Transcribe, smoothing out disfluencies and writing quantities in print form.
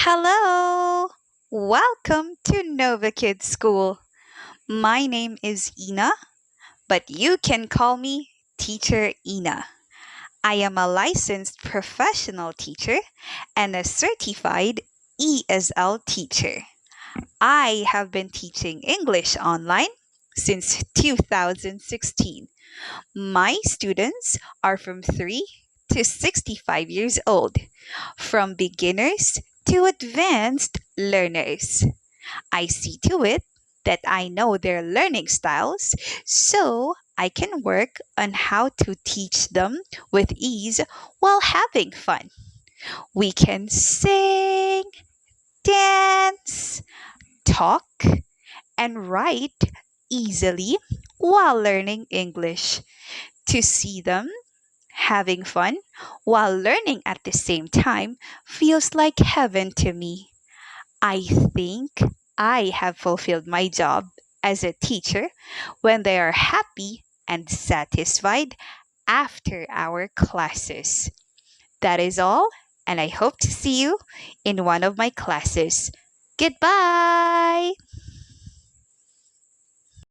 Hello! Welcome to Novakid School. My name is Inah, but you can call me Teacher Inah. I am a licensed professional teacher and a certified ESL teacher. I have been teaching English online since 2016. My students are from 3 to 65 years old, from beginners to advanced learners. I see to it that I know their learning styles so I can work on how to teach them with ease while having fun. We can sing, dance, talk, and write easily while learning English. To see them having fun while learning at the same time feels like heaven to me. I think I have fulfilled my job as a teacher when they are happy and satisfied after our classes. That is all, and I hope to see you in one of my classes. Goodbye!